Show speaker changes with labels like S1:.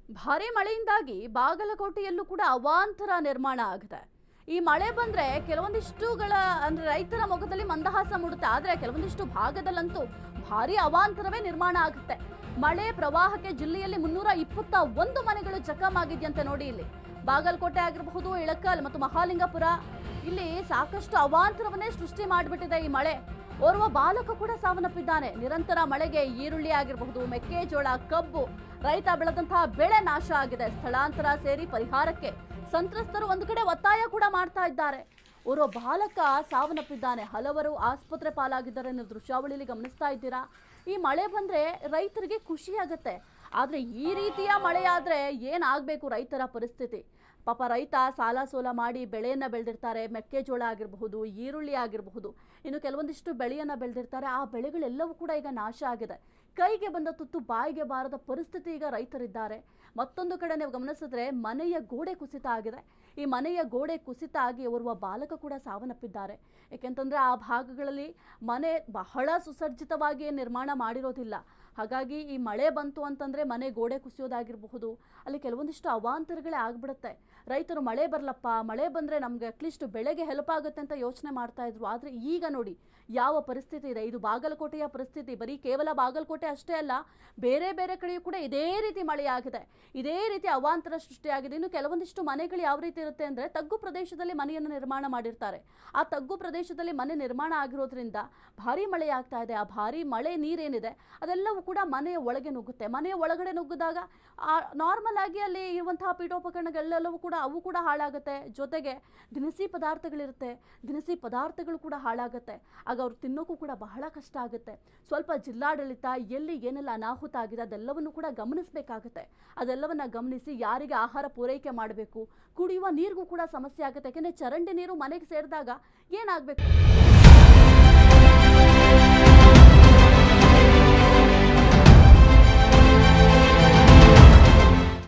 S1: ಭಾರಿ ಮಳೆಯಿಂದಾಗಿ ಬಾಗಲಕೋಟೆಯಲ್ಲೂ ಕೂಡ ಅವಾಂತರ ನಿರ್ಮಾಣ ಆಗಿದೆ. ಈ ಮಳೆ ಬಂದ್ರೆ ಕೆಲವೊಂದಿಷ್ಟುಗಳ ಅಂದ್ರೆ ರೈತರ ಮೊಗದಲ್ಲಿ ಮಂದಹಾಸ ಮೂಡುತ್ತೆ. ಆದ್ರೆ ಕೆಲವೊಂದಿಷ್ಟು ಭಾಗದಲ್ಲಂತೂ ಭಾರಿ ಅವಾಂತರವೇ ನಿರ್ಮಾಣ ಆಗುತ್ತೆ. ಮಳೆ ಪ್ರವಾಹಕ್ಕೆ ಜಿಲ್ಲೆಯಲ್ಲಿ 321 ಮನೆಗಳು ಜಖಮಾಗಿದೆಯಂತೆ. ನೋಡಿ, ಇಲ್ಲಿ ಬಾಗಲಕೋಟೆ ಆಗಿರಬಹುದು, ಇಳಕಲ್ ಮತ್ತು ಮಹಾಲಿಂಗಪುರ, ಇಲ್ಲಿ ಸಾಕಷ್ಟು ಅವಾಂತರವನ್ನೇ ಸೃಷ್ಟಿ ಮಾಡಿಬಿಟ್ಟಿದೆ ಈ ಮಳೆ. ಓರ್ವ ಬಾಲಕ ಕೂಡ ಸಾವನ್ನಪ್ಪಿದ್ದಾನೆ. ನಿರಂತರ ಮಳೆಗೆ ಈರುಳ್ಳಿ ಆಗಿರಬಹುದು, ಮೆಕ್ಕೆಜೋಳ, ಕಬ್ಬು, ರೈತ ಬೆಳೆದಂತಹ ಬೆಳೆ ನಾಶ ಆಗಿದೆ. ಸ್ಥಳಾಂತರ ಸೇರಿ ಪರಿಹಾರಕ್ಕೆ ಸಂತ್ರಸ್ತರು ಒಂದು ಕಡೆ ಒತ್ತಾಯ ಕೂಡ ಮಾಡ್ತಾ ಇದ್ದಾರೆ. ಓರ್ವ ಬಾಲಕ ಸಾವನ್ನಪ್ಪಿದ್ದಾನೆ. ಹಲವರು ಆಸ್ಪತ್ರೆ ಪಾಲಾಗಿದ್ದಾರೆ. ನೀವು ದೃಶ್ಯಾವಳಿಯಲ್ಲಿ ಗಮನಿಸ್ತಾ ಇದ್ದೀರಾ. ಈ ಮಳೆ ಬಂದ್ರೆ ರೈತರಿಗೆ ಖುಷಿ ಆಗುತ್ತೆ. ಆದ್ರೆ ಈ ರೀತಿಯ ಮಳೆ ಆದ್ರೆ ಏನಾಗಬೇಕು ರೈತರ ಪರಿಸ್ಥಿತಿ? ಪಾಪ ರೈತ ಸಾಲ ಸೋಲ ಮಾಡಿ ಬೆಳೆಯನ್ನ ಬೆಳೆದಿರ್ತಾರೆ. ಮೆಕ್ಕೆಜೋಳ ಆಗಿರಬಹುದು, ಈರುಳ್ಳಿ ಆಗಿರಬಹುದು, ಇನ್ನು ಕೆಲವೊಂದಿಷ್ಟು ಬೆಳೆಯನ್ನ ಬೆಳೆದಿರ್ತಾರೆ. ಆ ಬೆಳೆಗಳೆಲ್ಲವೂ ಕೂಡ ಈಗ ನಾಶ ಆಗಿದೆ. ಕೈಗೆ ಬಂದ ತುತ್ತು ಬಾಯಿಗೆ ಬಾರದ ಪರಿಸ್ಥಿತಿ ಈಗ ರೈತರಿದ್ದಾರೆ. ಮತ್ತೊಂದು ಕಡೆ ನೀವು ಗಮನಿಸಿದ್ರೆ ಮನೆಯ ಗೋಡೆ ಕುಸಿತ ಆಗಿದೆ. ಈ ಮನೆಯ ಗೋಡೆ ಕುಸಿತ ಆಗಿ ಓರ್ವ ಬಾಲಕ ಕೂಡ ಸಾವನ್ನಪ್ಪಿದ್ದಾರೆ. ಯಾಕೆಂತಂದ್ರೆ ಆ ಭಾಗಗಳಲ್ಲಿ ಮನೆ ಬಹಳ ಸುಸಜ್ಜಿತವಾಗಿ ನಿರ್ಮಾಣ ಮಾಡಿರೋದಿಲ್ಲ. ಹಾಗಾಗಿ ಈ ಮಳೆ ಬಂತು ಅಂತಂದ್ರೆ ಮನೆ ಗೋಡೆ ಕುಸಿಯೋದಾಗಿರಬಹುದು, ಅಲ್ಲಿ ಕೆಲವೊಂದಿಷ್ಟು ಅವಾಂತರಗಳೇ ಆಗ್ಬಿಡುತ್ತೆ. ರೈತರು ಮಳೆ ಬರಲಪ್ಪ, ಮಳೆ ಬಂದ್ರೆ ನಮ್ಗೆ ಅಟ್ಲೀಸ್ಟ್ ಬೆಳೆಗೆ ಹೆಲ್ಪ್ ಆಗುತ್ತೆ ಅಂತ ಯೋಚನೆ ಮಾಡ್ತಾ ಇದ್ರು. ಆದ್ರೆ ಈಗ ನೋಡಿ ಯಾವ ಪರಿಸ್ಥಿತಿ ಇದೆ. ಇದು ಬಾಗಲಕೋಟೆಯ ಪರಿಸ್ಥಿತಿ. ಬರೀ ಕೇವಲ ಬಾಗಲಕೋಟೆ ಅಷ್ಟೇ ಅಲ್ಲ, ಬೇರೆ ಬೇರೆ ಕಡೆಯೂ ಕೂಡ ಇದೇ ರೀತಿ ಮಳೆಯಾಗಿದೆ, ಇದೇ ರೀತಿ ಅವಾಂತರ ಸೃಷ್ಟಿಯಾಗಿದೆ. ಇನ್ನು ಕೆಲವೊಂದಿಷ್ಟು ಮನೆಗಳು ಯಾವ ರೀತಿ ಇರುತ್ತೆ ಅಂದ್ರೆ ತಗ್ಗು ಪ್ರದೇಶದಲ್ಲಿ ಮನೆಯನ್ನು ನಿರ್ಮಾಣ ಮಾಡಿರ್ತಾರೆ. ಆ ತಗ್ಗು ಪ್ರದೇಶದಲ್ಲಿ ಮನೆ ನಿರ್ಮಾಣ ಆಗಿರೋದ್ರಿಂದ ಭಾರಿ ಮಳೆ ಆಗ್ತಾ ಇದೆ. ಆ ಭಾರಿ ಮಳೆ ನೀರೇನಿದೆ ಅದೆಲ್ಲವೂ ಕೂಡ ಮನೆಯ ಒಳಗೆ ನುಗ್ಗುತ್ತೆ. ಮನೆಯ ಒಳಗಡೆ ನುಗ್ಗಿದಾಗ ನಾರ್ಮಲ್ ಆಗಿ ಅಲ್ಲಿ ಇರುವಂತಹ ಪೀಠೋಪಕರಣಗಳೆಲ್ಲವೂ ಕೂಡ ಅವು ಕೂಡ ಹಾಳಾಗುತ್ತೆ. ಜೊತೆಗೆ ದಿನಸಿ ಪದಾರ್ಥಗಳಿರುತ್ತೆ, ದಿನಸಿ ಪದಾರ್ಥಗಳು ಕೂಡ ಹಾಳಾಗುತ್ತೆ. ಆಗ ಅವ್ರು ತಿನ್ನೋಕ್ಕೂ ಕೂಡ ಬಹಳ ಕಷ್ಟ ಆಗುತ್ತೆ. ಸ್ವಲ್ಪ ಜಿಲ್ಲಾಡಳಿತ ಎಲ್ಲಿ ಏನೆಲ್ಲ ಅನಾಹುತ ಆಗಿದೆ ಅದೆಲ್ಲವನ್ನು ಕೂಡ ಗಮನಿಸಬೇಕಾಗುತ್ತೆ. ಅದೆಲ್ಲವನ್ನ ಗಮನಿಸಿ ಯಾರಿಗೆ ಆಹಾರ ಪೂರೈಕೆ ಮಾಡಬೇಕು, ಕುಡಿಯುವ ನೀರಿಗೂ ಕೂಡ ಸಮಸ್ಯೆ ಆಗುತ್ತೆ. ಯಾಕೆಂದರೆ ಚರಂಡಿ ನೀರು ಮನೆಗೆ ಸೇರಿದಾಗ ಏನಾಗಬೇಕು?